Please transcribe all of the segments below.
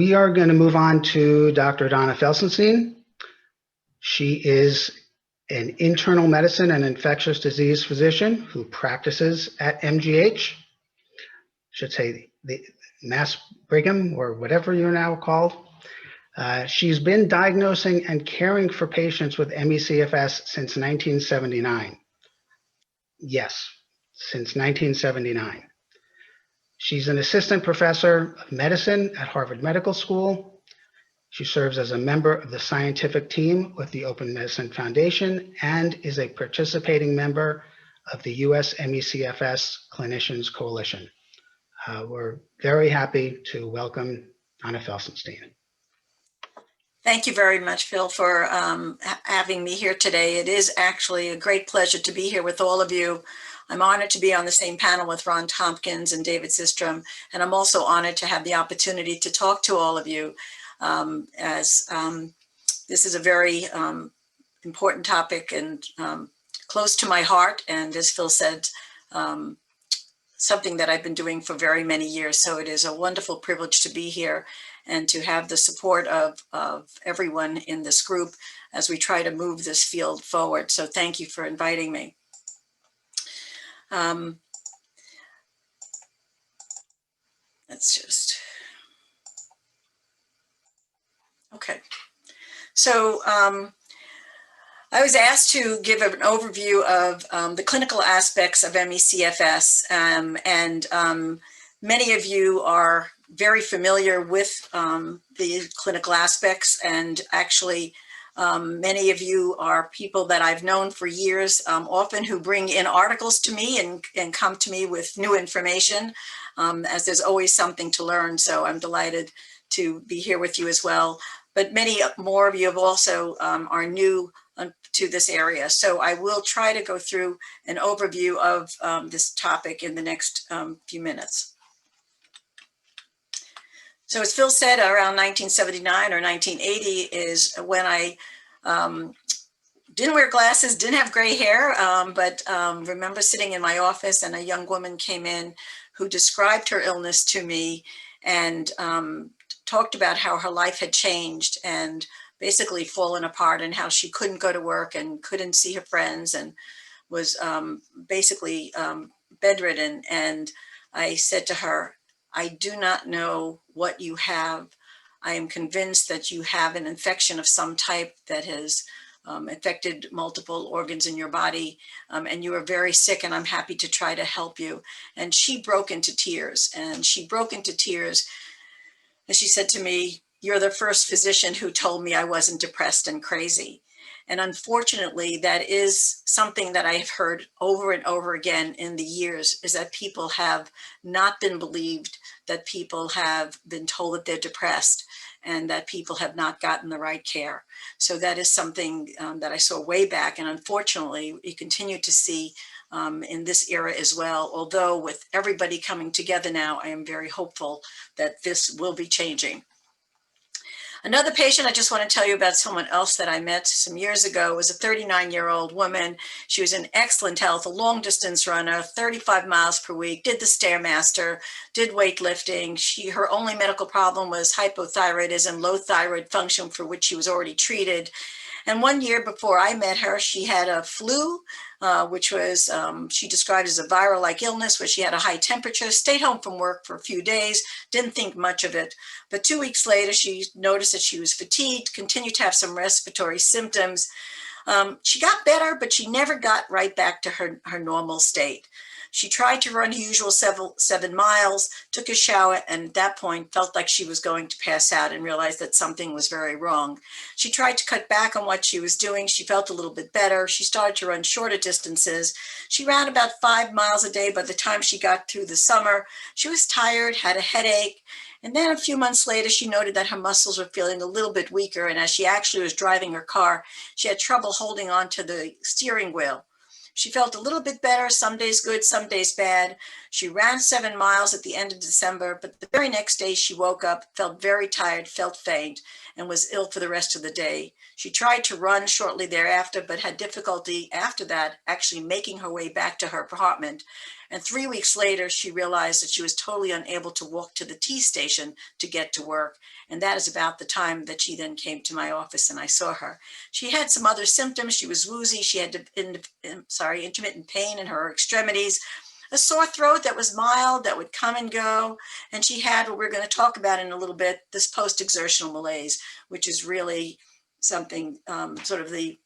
We are going to move on to Dr. Donna Felsenstein. She is an internal medicine and infectious disease physician who practices at MGH, should say the Mass Brigham or whatever you're now called. She's been diagnosing and caring for patients with ME/CFS since 1979. Yes, since 1979. She's an assistant professor of medicine at Harvard Medical School. She serves as a member of the scientific team with the Open Medicine Foundation and is a participating member of the US ME/CFS Clinicians Coalition. We're very happy to welcome Donna Felsenstein. Thank you very much, Phil, for having me here today. It is actually a great pleasure to be here with all of you. I'm honored to be on the same panel with Ron Tompkins and David Sistrom, and I'm also honored to have the opportunity to talk to all of you as this is a very important topic and close to my heart, and as Phil said, something that I've been doing for very many years. So it is a wonderful privilege to be here and to have the support of everyone in this group as we try to move this field forward. So thank you for inviting me. Let's just, okay. So I was asked to give an overview of the clinical aspects of ME/CFS, and many of you are very familiar with the clinical aspects, and actually many of you are people that I've known for years, often who bring in articles to me and come to me with new information, as there's always something to learn. So I'm delighted to be here with you as well. But many more of you have also are new to this area. So I will try to go through an overview of this topic in the next few minutes. So as Phil said, around 1979 or 1980 is when I didn't wear glasses, didn't have gray hair, but remember sitting in my office and a young woman came in who described her illness to me and talked about how her life had changed and basically fallen apart, and how she couldn't go to work and couldn't see her friends and was basically bedridden. And I said to her, I do not know what you have. I am convinced that you have an infection of some type that has affected multiple organs in your body, and you are very sick, and I'm happy to try to help you. And she broke into tears, and she said to me, you're the first physician who told me I wasn't depressed and crazy. And unfortunately, that is something that I've heard over and over again in the years, is that people have not been believed, that people have been told that they're depressed, and that people have not gotten the right care. So that is something that I saw way back. And unfortunately, we continue to see in this era as well. Although with everybody coming together now, I am very hopeful that this will be changing. Another patient I just want to tell you about, someone else that I met some years ago, was a 39-year-old woman. She was in excellent health, a long distance runner, 35 miles per week, did the Stairmaster, did weightlifting. Her only medical problem was hypothyroidism, low thyroid function, for which she was already treated. And 1 year before I met her, she had a flu, which was, she described as a viral-like illness where she had a high temperature, stayed home from work for a few days, didn't think much of it. But 2 weeks later, she noticed that she was fatigued, continued to have some respiratory symptoms. She got better, but she never got right back to her normal state. She tried to run her usual 7 miles, took a shower, and at that point felt like she was going to pass out and realized that something was very wrong. She tried to cut back on what she was doing. She felt a little bit better. She started to run shorter distances. She ran about 5 miles a day by the time she got through the summer. She was tired, had a headache. And then a few months later, she noted that her muscles were feeling a little bit weaker. And as she actually was driving her car, she had trouble holding on to the steering wheel. She felt a little bit better, some days good, some days bad. She ran 7 miles at the end of December, but the very next day she woke up, felt very tired, felt faint, and was ill for the rest of the day. She tried to run shortly thereafter, but had difficulty after that actually making her way back to her apartment. And 3 weeks later, she realized that she was totally unable to walk to the T station to get to work. And that is about the time that she then came to my office and I saw her. She had some other symptoms. She was woozy. She had intermittent pain in her extremities, a sore throat that was mild, that would come and go. And she had what we're going to talk about in a little bit, this post-exertional malaise, which is really something, sort of the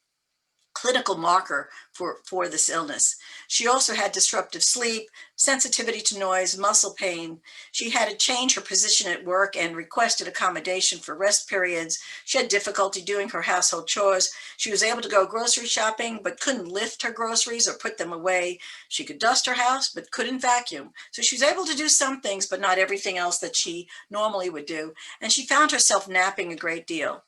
clinical marker for this illness. She also had disruptive sleep, sensitivity to noise, muscle pain. She had to change her position at work and requested accommodation for rest periods. She had difficulty doing her household chores. She was able to go grocery shopping, but couldn't lift her groceries or put them away. She could dust her house, but couldn't vacuum. So she was able to do some things, but not everything else that she normally would do. And she found herself napping a great deal.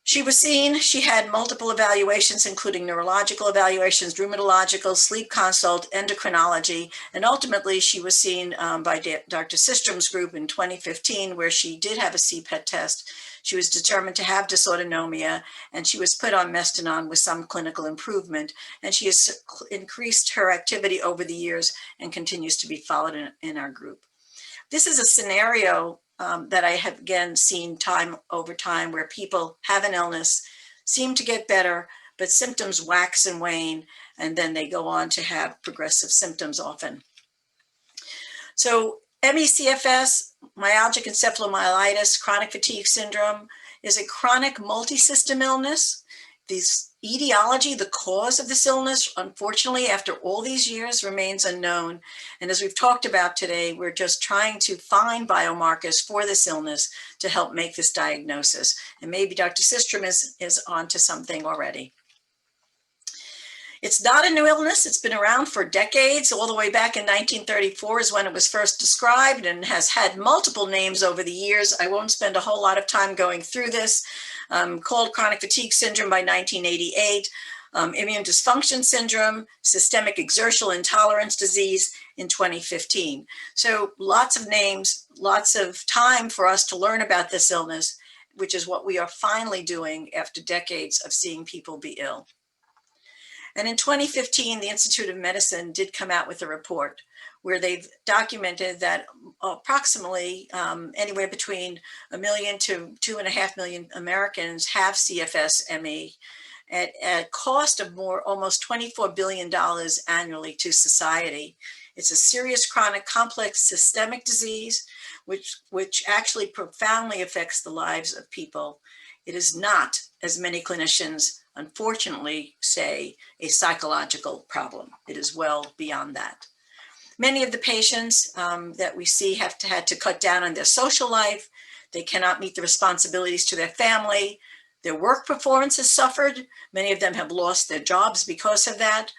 She was seen, she had multiple evaluations, including neurological evaluations, rheumatological, sleep consult, endocrinology, and ultimately she was seen by Dr. Systrom's group in 2015, where she did have a CPET test. She was determined to have dysautonomia, and she was put on Mestinon with some clinical improvement, and she has increased her activity over the years and continues to be followed in our group. This is a scenario that I have again seen time over time, where people have an illness, seem to get better, but symptoms wax and wane, and then they go on to have progressive symptoms often. So ME/CFS, myalgic encephalomyelitis, chronic fatigue syndrome, is a chronic multisystem illness. This etiology, the cause of this illness, unfortunately, after all these years, remains unknown. And as we've talked about today, we're just trying to find biomarkers for this illness to help make this diagnosis. And maybe Dr. Systrom is onto something already. It's not a new illness. It's been around for decades. All the way back in 1934 is when it was first described, and has had multiple names over the years. I won't spend a whole lot of time going through this. Called chronic fatigue syndrome by 1988, immune dysfunction syndrome, systemic exertional intolerance disease in 2015. So lots of names, lots of time for us to learn about this illness, which is what we are finally doing after decades of seeing people be ill. And in 2015, the Institute of Medicine did come out with a report where they've documented that approximately anywhere between 1 million to 2.5 million Americans have CFS-ME at a cost of almost $24 billion annually to society. It's a serious, chronic, complex, systemic disease, which actually profoundly affects the lives of people. It is not, as many clinicians unfortunately say, a psychological problem. It is well beyond that. Many of the patients that we see have had to cut down on their social life. They cannot meet the responsibilities to their family. Their work performance has suffered. Many of them have lost their jobs because of that.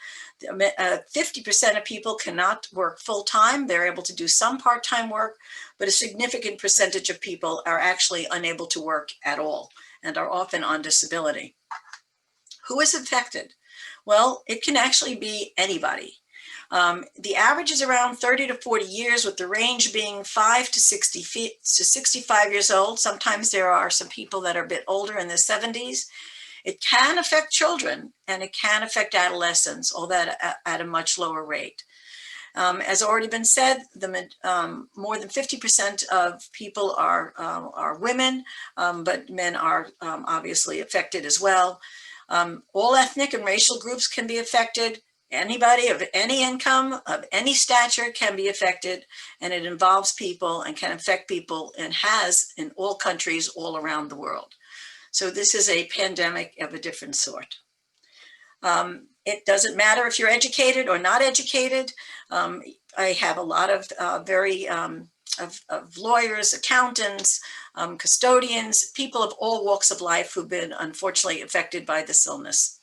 50% of people cannot work full-time. They're able to do some part-time work, but a significant percentage of people are actually unable to work at all and are often on disability. Who is affected? Well, it can actually be anybody. The average is around 30 to 40 years, with the range being 5 to 65 years old. Sometimes there are some people that are a bit older, in their 70s. It can affect children, and it can affect adolescents, although at a much lower rate. As already been said, more than 50% of people are women, but men are obviously affected as well. All ethnic and racial groups can be affected. Anybody of any income, of any stature can be affected, and it involves people and can affect people, and has in all countries all around the world. So this is a pandemic of a different sort. It doesn't matter if you're educated or not educated. I have a lot of of lawyers, accountants, custodians, people of all walks of life who've been unfortunately affected by this illness.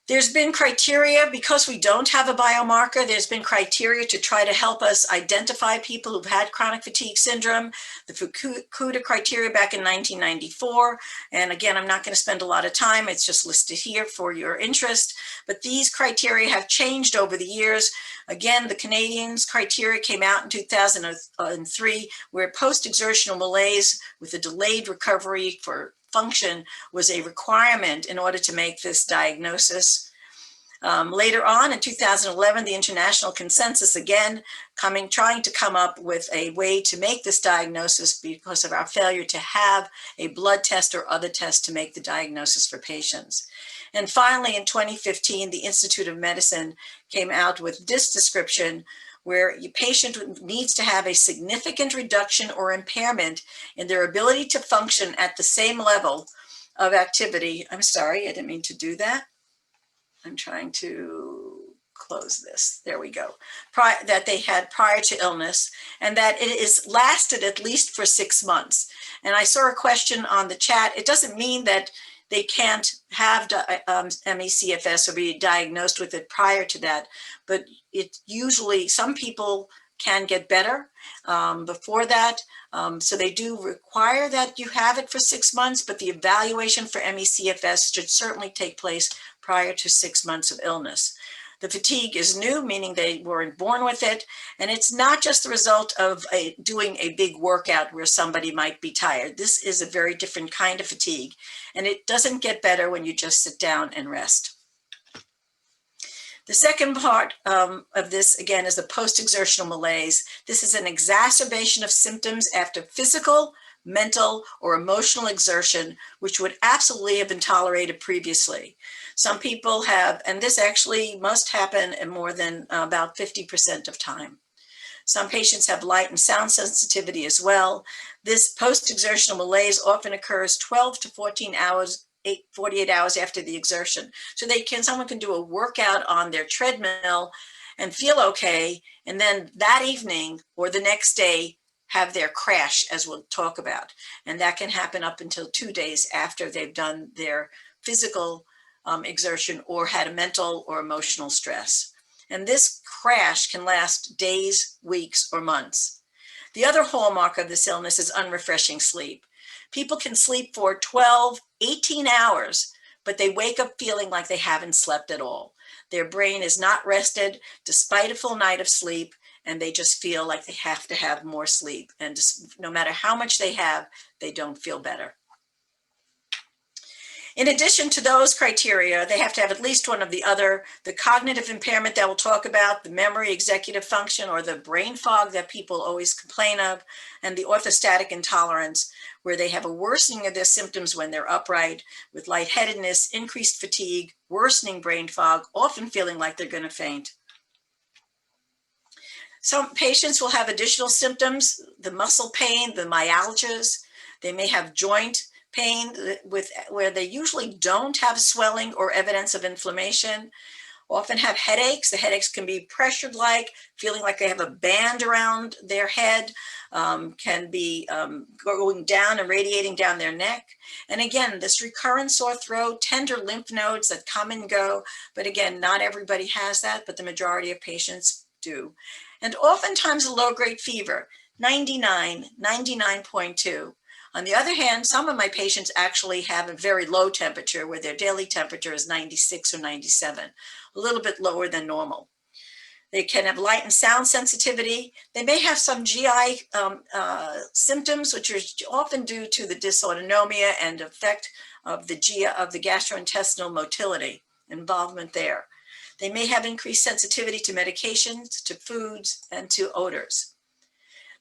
There's been criteria, because we don't have a biomarker, there's been criteria to try to help us identify people who've had chronic fatigue syndrome. The Fukuda criteria back in 1994. And again, I'm not going to spend a lot of time. It's just listed here for your interest. But these criteria have changed over the years. Again, the Canadians' criteria came out in 2003, where post-exertional malaise with a delayed recovery for function was a requirement in order to make this diagnosis. Later on in 2011, the international consensus again trying to come up with a way to make this diagnosis because of our failure to have a blood test or other test to make the diagnosis for patients. And finally, in 2015, the Institute of Medicine came out with this description where your patient needs to have a significant reduction or impairment in their ability to function at the same level of activity. I'm sorry, I didn't mean to do that. I'm trying to close this. There we go. That they had prior to illness, and that it is lasted at least for 6 months. And I saw a question on the chat. It doesn't mean that they can't have ME/CFS or be diagnosed with it prior to that, but it usually, some people can get better before that. So they do require that you have it for 6 months, but the evaluation for ME/CFS should certainly take place prior to 6 months of illness. The fatigue is new, meaning they weren't born with it. And it's not just the result of doing a big workout where somebody might be tired. This is a very different kind of fatigue. And it doesn't get better when you just sit down and rest. The second part of this, again, is the post-exertional malaise. This is an exacerbation of symptoms after physical, mental, or emotional exertion, which would absolutely have been tolerated previously. Some people have, and this actually must happen in more than about 50% of time. Some patients have light and sound sensitivity as well. This post-exertional malaise often occurs 12 to 14 hours 48 hours after the exertion. So someone can do a workout on their treadmill and feel okay, and then that evening or the next day have their crash, as we'll talk about. And that can happen up until 2 days after they've done their physical exertion or had a mental or emotional stress. And this crash can last days, weeks, or months. The other hallmark of this illness is unrefreshing sleep. People can sleep for 12, 18 hours, but they wake up feeling like they haven't slept at all. Their brain is not rested despite a full night of sleep, and they just feel like they have to have more sleep. And just, no matter how much they have, they don't feel better. In addition to those criteria, they have to have at least one of the other, the cognitive impairment that we'll talk about, the memory, executive function, or the brain fog that people always complain of, and the orthostatic intolerance, where they have a worsening of their symptoms when they're upright, with lightheadedness, increased fatigue, worsening brain fog, often feeling like they're going to faint. Some patients will have additional symptoms, the muscle pain, the myalgias. They may have joint pain where they usually don't have swelling or evidence of inflammation. Often have headaches. The headaches can be pressured-like, feeling like they have a band around their head, can be going down and radiating down their neck. And again, this recurrent sore throat, tender lymph nodes that come and go. But again, not everybody has that, but the majority of patients do. And oftentimes a low-grade fever, 99, 99.2. On the other hand, some of my patients actually have a very low temperature where their daily temperature is 96 or 97, a little bit lower than normal. They can have light and sound sensitivity. They may have some GI symptoms, which are often due to the dysautonomia and effect of the gastrointestinal motility, involvement there. They may have increased sensitivity to medications, to foods, and to odors.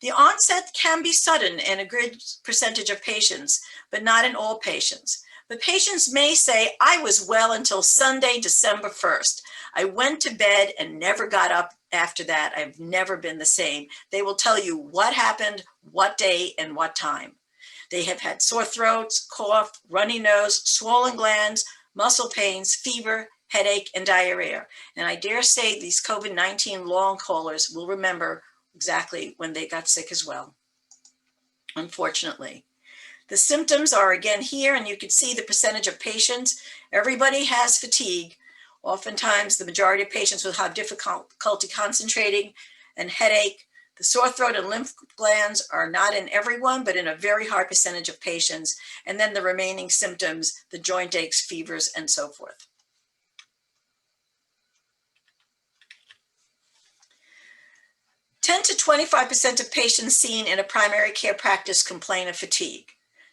The onset can be sudden in a good percentage of patients, but not in all patients. But patients may say, I was well until Sunday, December 1st. I went to bed and never got up after that. I've never been the same. They will tell you what happened, what day, and what time. They have had sore throats, cough, runny nose, swollen glands, muscle pains, fever, headache, and diarrhea. And I dare say these COVID-19 long haulers will remember exactly when they got sick as well, unfortunately. The symptoms are again here, and you can see the percentage of patients. Everybody has fatigue. Oftentimes, the majority of patients will have difficulty concentrating and headache. The sore throat and lymph glands are not in everyone, but in a very high percentage of patients. And then the remaining symptoms, the joint aches, fevers, and so forth. 10 to 25% of patients seen in a primary care practice complain of fatigue.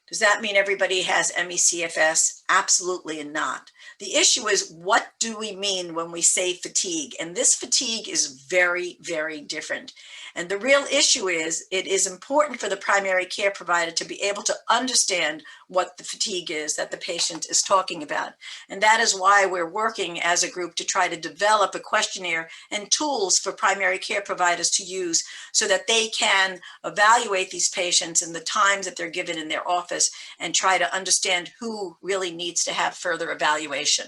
Does that mean everybody has ME/CFS? Absolutely not. The issue is, what do we mean when we say fatigue? And this fatigue is very, very different. And the real issue is, it is important for the primary care provider to be able to understand what the fatigue is that the patient is talking about. And that is why we're working as a group to try to develop a questionnaire and tools for primary care providers to use so that they can evaluate these patients in the times that they're given in their office and try to understand who really needs to have further evaluation.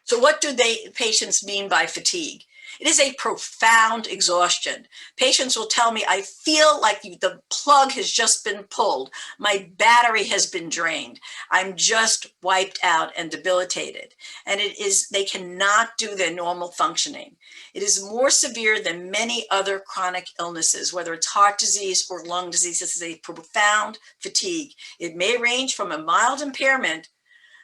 So what do patients mean by fatigue? It is a profound exhaustion. Patients will tell me, I feel like the plug has just been pulled. My battery has been drained. I'm just wiped out and debilitated. And they cannot do their normal functioning. It is more severe than many other chronic illnesses, whether it's heart disease or lung disease. This is a profound fatigue. It may range from a mild impairment,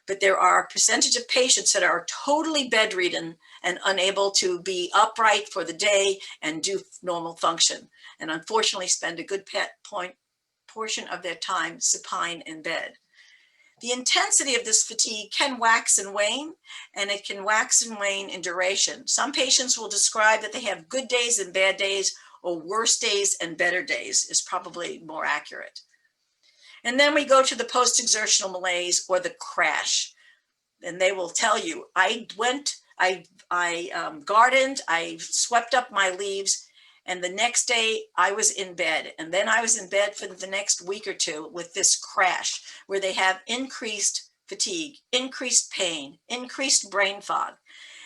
but there are a percentage of patients that are totally bedridden and unable to be upright for the day and do normal function, and unfortunately spend a good portion of their time supine in bed. The intensity of this fatigue can wax and wane, and it can wax and wane in duration. Some patients will describe that they have good days and bad days, or worse days and better days is probably more accurate. And then we go to the post-exertional malaise, or the crash. And they will tell you, I gardened, I swept up my leaves, and the next day I was in bed. And then I was in bed for the next week or two with this crash, where they have increased fatigue, increased pain, increased brain fog.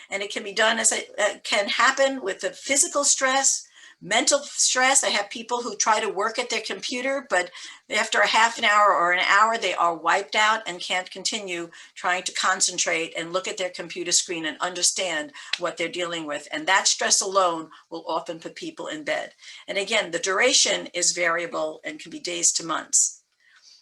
And it can be done it can happen with the physical stress, mental stress. I have people who try to work at their computer, but after a half an hour or an hour, they are wiped out and can't continue trying to concentrate and look at their computer screen and understand what they're dealing with. And that stress alone will often put people in bed. And again, the duration is variable and can be days to months.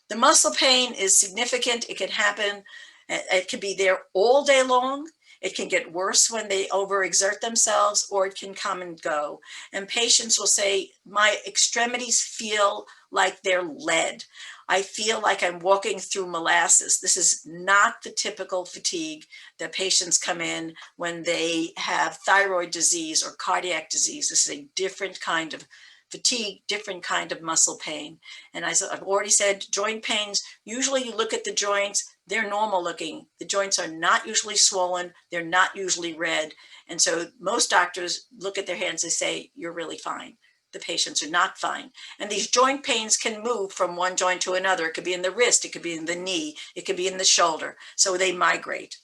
The muscle pain is significant. It can happen. It can be there all day long. It can get worse when they overexert themselves, or it can come and go. And patients will say, my extremities feel like they're lead. I feel like I'm walking through molasses. This is not the typical fatigue that patients come in when they have thyroid disease or cardiac disease. This is a different kind of fatigue, different kind of muscle pain. And as I've already said, joint pains, usually you look at the joints, they're normal looking. The joints are not usually swollen. They're not usually red. And so most doctors look at their hands and say, you're really fine. The patients are not fine. And these joint pains can move from one joint to another. It could be in the wrist. It could be in the knee. It could be in the shoulder. So they migrate.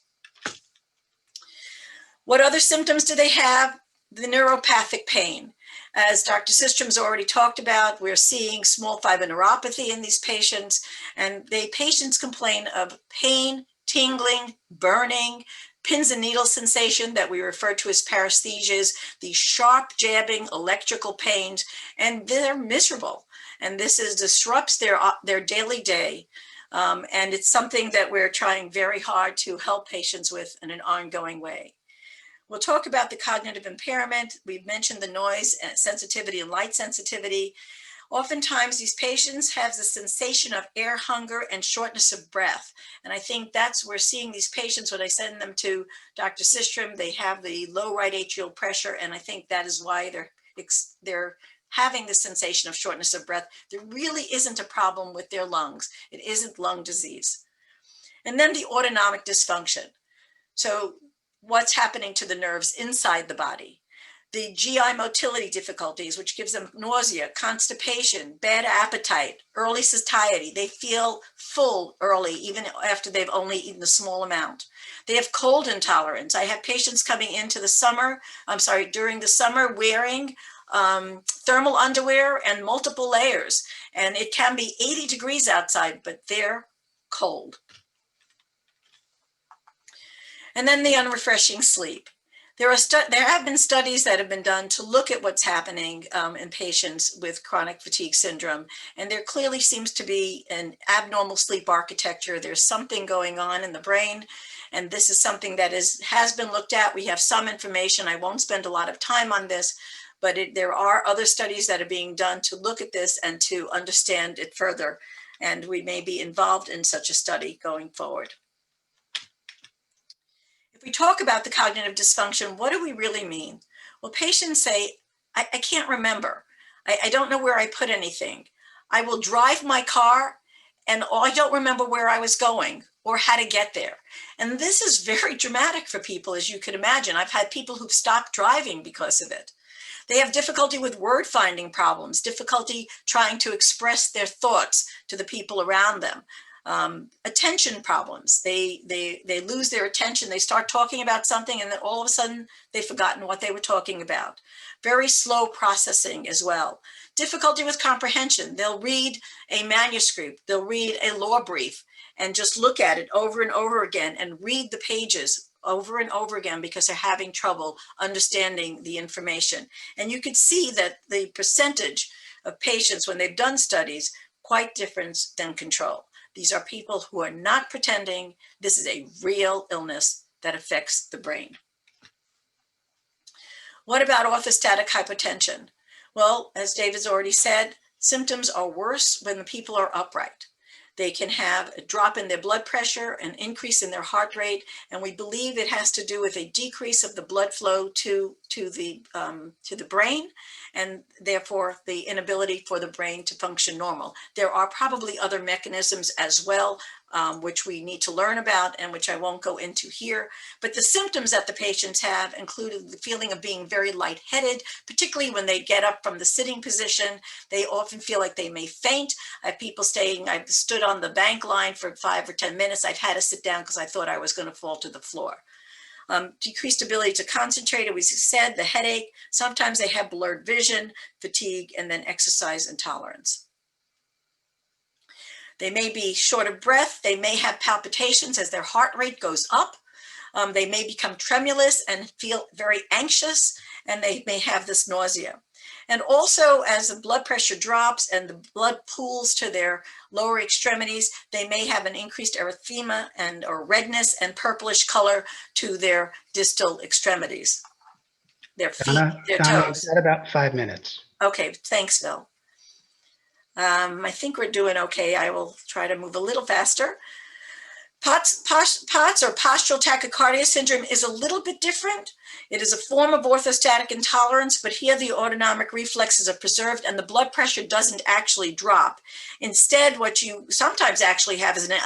What other symptoms do they have? The neuropathic pain. As Dr. Systrom's already talked about, we're seeing small fiber neuropathy in these patients, and patients complain of pain, tingling, burning, pins and needles sensation that we refer to as paresthesias, these sharp jabbing electrical pains, and they're miserable. And this disrupts their daily day. And it's something that we're trying very hard to help patients with in an ongoing way. We'll talk about the cognitive impairment. We've mentioned the noise sensitivity and light sensitivity. Oftentimes, these patients have the sensation of air hunger and shortness of breath. And I think that's where we're seeing these patients, when I send them to Dr. Systrom, they have the low right atrial pressure. And I think that is why they're having the sensation of shortness of breath. There really isn't a problem with their lungs. It isn't lung disease. And then the autonomic dysfunction. So what's happening to the nerves inside the body? The GI motility difficulties, which gives them nausea, constipation, bad appetite, early satiety. They feel full early, even after they've only eaten a small amount. They have cold intolerance. I have patients coming into during the summer wearing thermal underwear and multiple layers. And it can be 80 degrees outside, but they're cold. And then the unrefreshing sleep. There have been studies that have been done to look at what's happening in patients with chronic fatigue syndrome. And there clearly seems to be an abnormal sleep architecture. There's something going on in the brain. And this is something that has been looked at. We have some information. I won't spend a lot of time on this, but there are other studies that are being done to look at this and to understand it further. and we may be involved in such a study going forward. If we talk about the cognitive dysfunction, what do we really mean? Well, patients say, I can't remember. I don't know where I put anything. I will drive my car and I don't remember where I was going or how to get there. And this is very dramatic for people, as you can imagine. I've had people who've stopped driving because of it. They have difficulty with word finding problems, difficulty trying to express their thoughts to the people around them. Attention problems. They lose their attention. They start talking about something and then all of a sudden they've forgotten what they were talking about. Very slow processing as well. Difficulty with comprehension. They'll read a manuscript, they'll read a law brief and just look at it over and over again and read the pages over and over again because they're having trouble understanding the information. And you could see that the percentage of patients when they've done studies quite different than control. These are people who are not pretending. This is a real illness that affects the brain. What about orthostatic hypotension? Well, as David's already said, symptoms are worse when the people are upright. They can have a drop in their blood pressure, an increase in their heart rate, and we believe it has to do with a decrease of the blood flow to the brain, and therefore the inability for the brain to function normal. There are probably other mechanisms as well, which we need to learn about and which I won't go into here. But the symptoms that the patients have included the feeling of being very lightheaded, particularly when they get up from the sitting position. They often feel like they may faint. I have people saying, I've stood on the bank line for 5 or 10 minutes. I've had to sit down because I thought I was going to fall to the floor. Decreased ability to concentrate, as we said, the headache. Sometimes they have blurred vision, fatigue, and then exercise intolerance. They may be short of breath. They may have palpitations as their heart rate goes up. They may become tremulous and feel very anxious, and they may have this nausea. And also, as the blood pressure drops and the blood pools to their lower extremities, they may have an increased erythema or redness and purplish color to their distal extremities, their feet, their toes. Donna, about 5 minutes. Okay, thanks, Phil. I think we're doing okay. I will try to move a little faster. POTS or postural tachycardia syndrome is a little bit different. It is a form of orthostatic intolerance, but here the autonomic reflexes are preserved and the blood pressure doesn't actually drop. Instead, what you sometimes actually have is an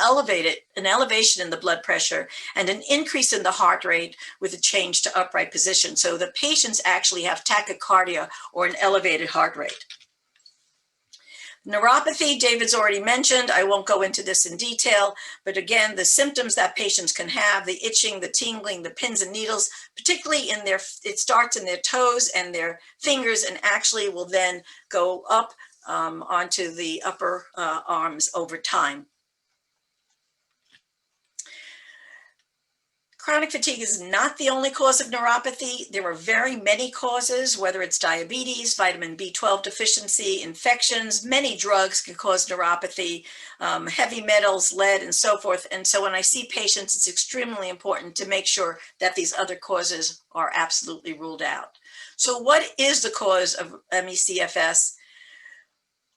elevation in the blood pressure and an increase in the heart rate with a change to upright position. So the patients actually have tachycardia or an elevated heart rate. Neuropathy, David's already mentioned. I won't go into this in detail, but again, the symptoms that patients can have, the itching, the tingling, the pins and needles, particularly it starts in their toes and their fingers and actually will then go up onto the upper arms over time. Chronic fatigue is not the only cause of neuropathy. There are very many causes, whether it's diabetes, vitamin B12 deficiency, infections, many drugs can cause neuropathy, heavy metals, lead, and so forth. And so when I see patients, it's extremely important to make sure that these other causes are absolutely ruled out. So what is the cause of ME/CFS?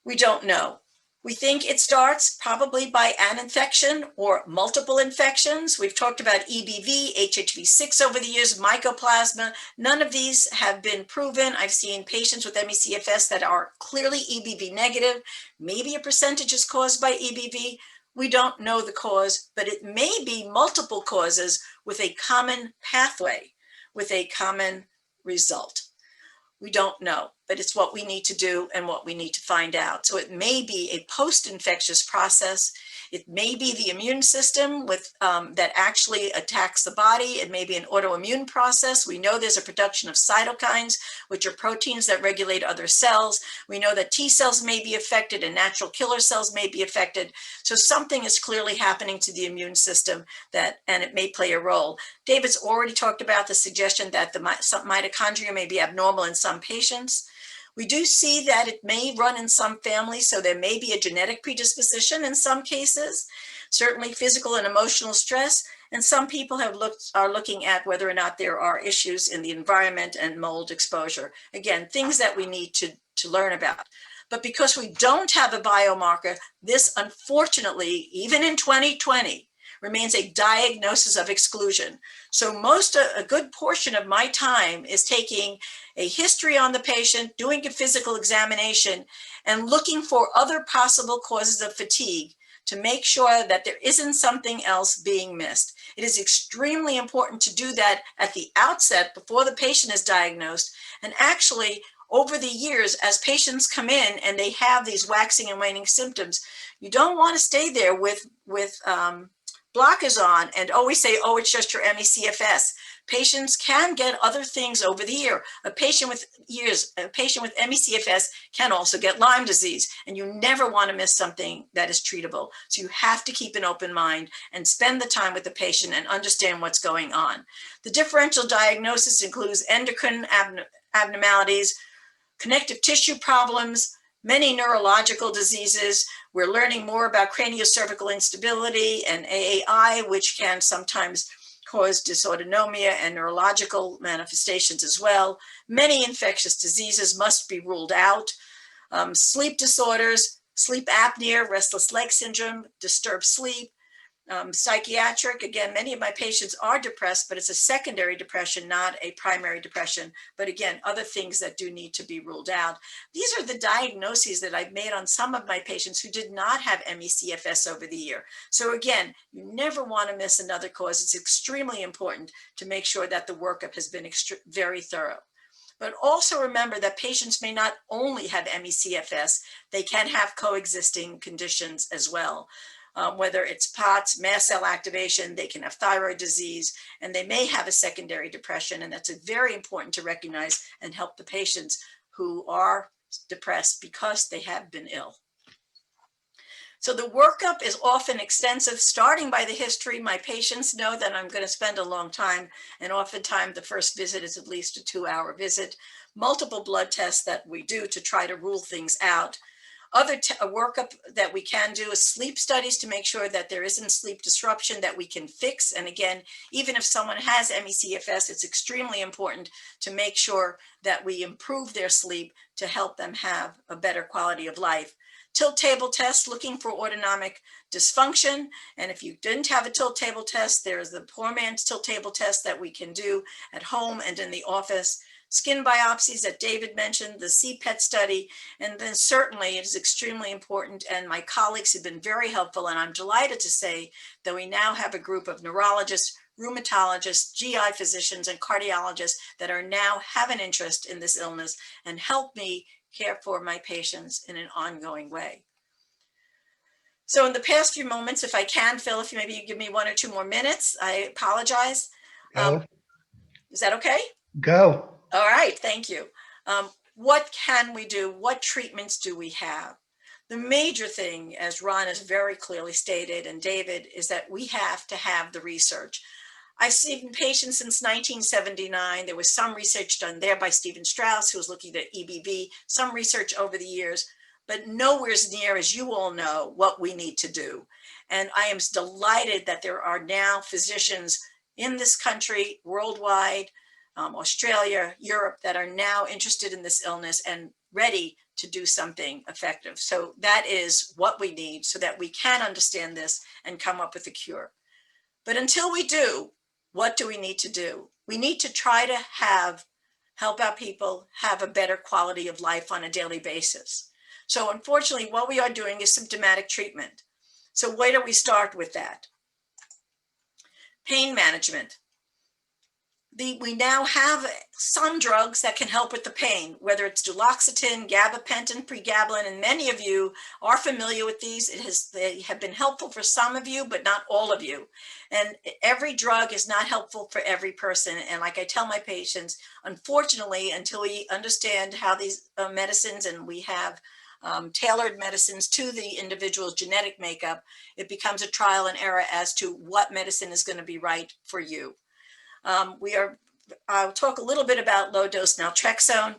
We don't know. We think it starts probably by an infection or multiple infections. We've talked about EBV, HHV6 over the years, mycoplasma. None of these have been proven. I've seen patients with ME/CFS that are clearly EBV negative. Maybe a percentage is caused by EBV. We don't know the cause, but it may be multiple causes with a common pathway, with a common result. We don't know, but it's what we need to do and what we need to find out. So it may be a post-infectious process. It may be the immune system that actually attacks the body. It may be an autoimmune process. We know there's a production of cytokines, which are proteins that regulate other cells. We know that T cells may be affected and natural killer cells may be affected. So something is clearly happening to the immune system and it may play a role. David's already talked about the suggestion that the mitochondria may be abnormal in some patients. We do see that it may run in some families, so there may be a genetic predisposition in some cases, certainly physical and emotional stress, and some people are looking at whether or not there are issues in the environment and mold exposure. Again, things that we need to learn about. But because we don't have a biomarker, this unfortunately, even in 2020, remains a diagnosis of exclusion. So a good portion of my time is taking a history on the patient, doing a physical examination, and looking for other possible causes of fatigue to make sure that there isn't something else being missed. It is extremely important to do that at the outset before the patient is diagnosed. And actually, over the years, as patients come in and they have these waxing and waning symptoms, you don't want to stay there with blockers on and always say, oh, it's just your ME/CFS. Patients can get other things over the year. A patient with ME/CFS can also get Lyme disease, and you never want to miss something that is treatable. So you have to keep an open mind and spend the time with the patient and understand what's going on. The differential diagnosis includes endocrine abnormalities, connective tissue problems, many neurological diseases. We're learning more about craniocervical instability and AAI, which can sometimes cause dysautonomia and neurological manifestations as well. Many infectious diseases must be ruled out. Sleep disorders, sleep apnea, restless leg syndrome, disturbed sleep, psychiatric. Again, many of my patients are depressed, but it's a secondary depression, not a primary depression. But again, other things that do need to be ruled out. These are the diagnoses that I've made on some of my patients who did not have ME/CFS over the year. So again, you never want to miss another cause. It's extremely important to make sure that the workup has been very thorough. But also remember that patients may not only have ME/CFS, they can have coexisting conditions as well. Whether it's POTS, mast cell activation, they can have thyroid disease, and they may have a secondary depression. And that's very important to recognize and help the patients who are depressed because they have been ill. So the workup is often extensive, starting by the history. My patients know that I'm going to spend a long time, and oftentimes the first visit is at least a 2-hour visit. Multiple blood tests that we do to try to rule things out. Other workup that we can do is sleep studies to make sure that there isn't sleep disruption that we can fix. And again, even if someone has ME/CFS, it's extremely important to make sure that we improve their sleep to help them have a better quality of life. Tilt table test, looking for autonomic dysfunction. And if you didn't have a tilt table test, there's the poor man's tilt table test that we can do at home and in the office. Skin biopsies that David mentioned, the CPET study, and then certainly it is extremely important, and my colleagues have been very helpful, and I'm delighted to say that we now have a group of neurologists, rheumatologists, GI physicians, and cardiologists that are now have an interest in this illness and help me care for my patients in an ongoing way. So in the past few moments, if I can, Phil, if maybe you give me 1 or 2 more minutes, I apologize. Go. Is that okay? Go. All right, thank you. What can we do? What treatments do we have? The major thing, as Ron has very clearly stated, and David, is that we have to have the research. I've seen patients since 1979. There was some research done there by Stephen Strauss, who was looking at EBV, some research over the years, but nowhere near, as you all know, what we need to do. And I am delighted that there are now physicians in this country, worldwide, Australia, Europe, that are now interested in this illness and ready to do something effective. So that is what we need so that we can understand this and come up with a cure. But until we do, what do we need to do? We need to try to help our people have a better quality of life on a daily basis. So unfortunately, what we are doing is symptomatic treatment. So where do we start with that? Pain management. We now have some drugs that can help with the pain, whether it's duloxetine, gabapentin, pregabalin, and many of you are familiar with these. They have been helpful for some of you, but not all of you. And every drug is not helpful for every person. And like I tell my patients, unfortunately, until we understand how these medicines, and we have tailored medicines to the individual's genetic makeup, it becomes a trial and error as to what medicine is going to be right for you. I'll talk a little bit about low-dose naltrexone.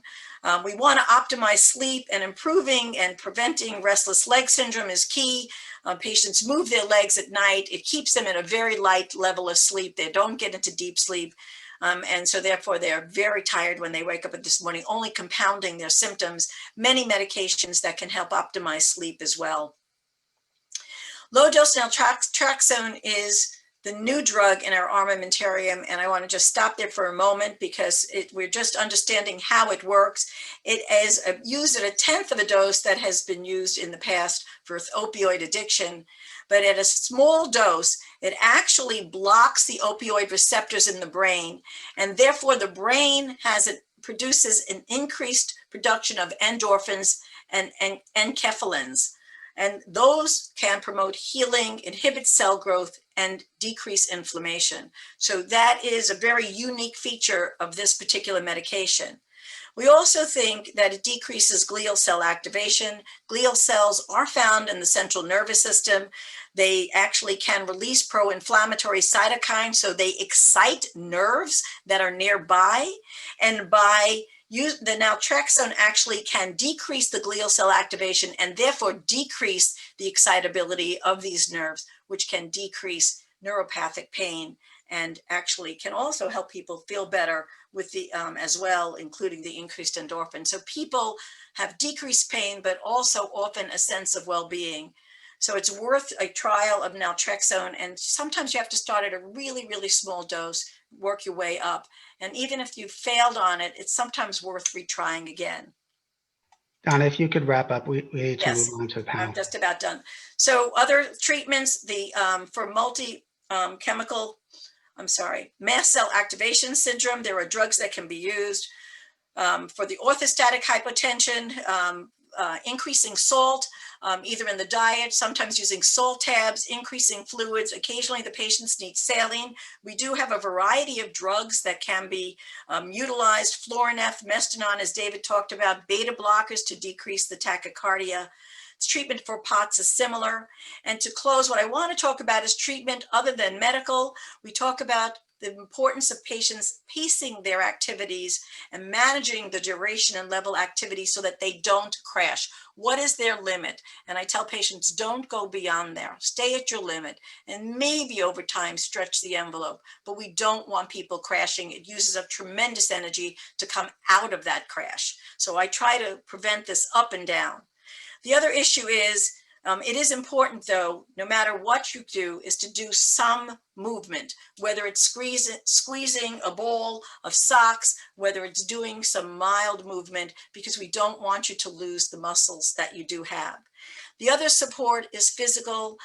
We want to optimize sleep, and improving and preventing restless leg syndrome is key. Patients move their legs at night. It keeps them in a very light level of sleep. They don't get into deep sleep. And so therefore they're very tired when they wake up this morning, only compounding their symptoms. Many medications that can help optimize sleep as well. Low dose naltrexone is the new drug in our armamentarium, and I want to just stop there for a moment because we're just understanding how it works. It is used at 1/10 of a dose that has been used in the past for opioid addiction, but at a small dose, it actually blocks the opioid receptors in the brain, and therefore the brain produces an increased production of endorphins and enkephalins. And those can promote healing, inhibit cell growth, and decrease inflammation. So that is a very unique feature of this particular medication. We also think that it decreases glial cell activation. Glial cells are found in the central nervous system. They actually can release pro-inflammatory cytokines, so they excite nerves that are nearby. And by the naltrexone actually can decrease the glial cell activation and therefore decrease the excitability of these nerves, which can decrease neuropathic pain and actually can also help people feel better with the as well, including the increased endorphin. So people have decreased pain, but also often a sense of well-being. So it's worth a trial of naltrexone, and sometimes you have to start at a really, really small dose, work your way up. And even if you failed on it, it's sometimes worth retrying again. Donna, if you could wrap up, we need to move Yes, on to the panel. I'm just about done. So other treatments, for mast cell activation syndrome, there are drugs that can be used. For the orthostatic hypotension, increasing salt, either in the diet, sometimes using salt tabs, increasing fluids. Occasionally the patients need saline. We do have a variety of drugs that can be utilized: Florinef, Mestinon, as David talked about, beta blockers to decrease the tachycardia. Treatment for POTS is similar. And to close, what I want to talk about is treatment other than medical. We talk about the importance of patients pacing their activities and managing the duration and level activity so that they don't crash. What is their limit? And I tell patients, don't go beyond there. Stay at your limit and maybe over time stretch the envelope. But we don't want people crashing. It uses up tremendous energy to come out of that crash. So I try to prevent this up and down. The other issue is, it is important, though, no matter what you do, is to do some movement, whether it's squeezing a ball of socks, whether it's doing some mild movement, because we don't want you to lose the muscles that you do have. The other support is physical,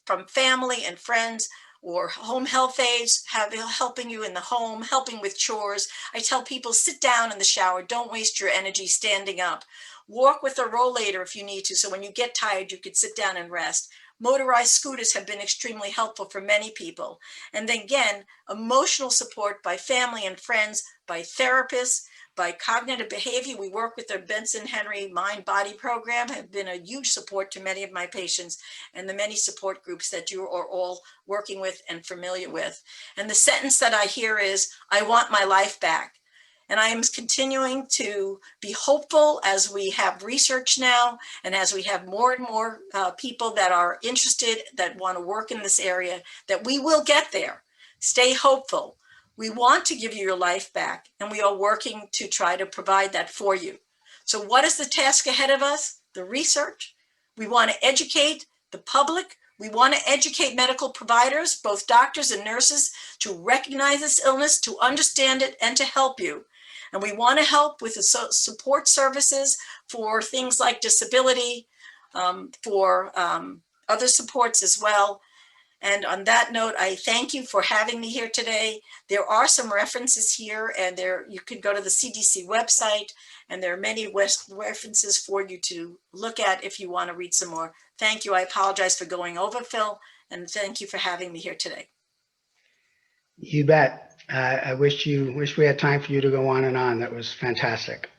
from family and friends, or home health aides helping you in the home, helping with chores. I tell people, sit down in the shower, don't waste your energy standing up. Walk with a rollator if you need to, so when you get tired, you could sit down and rest. Motorized scooters have been extremely helpful for many people. And then again, emotional support by family and friends, by therapists, by cognitive behavior. We work with the Benson Henry Mind Body program, have been a huge support to many of my patients, and the many support groups that you are all working with and familiar with. And the sentence that I hear is, I want my life back. And I am continuing to be hopeful as we have research now, and as we have more and more people that are interested, that want to work in this area, that we will get there. Stay hopeful. We want to give you your life back, and we are working to try to provide that for you. So what is the task ahead of us? The research. We want to educate the public. We want to educate medical providers, both doctors and nurses, to recognize this illness, to understand it, and to help you. And we want to help with the support services for things like disability, for other supports as well. And on that note, I thank you for having me here today. There are some references here, and you can go to the CDC website, and there are many references for you to look at if you want to read some more. Thank you. I apologize for going over, Phil, and thank you for having me here today. You bet. I wish we had time for you to go on and on. That was fantastic.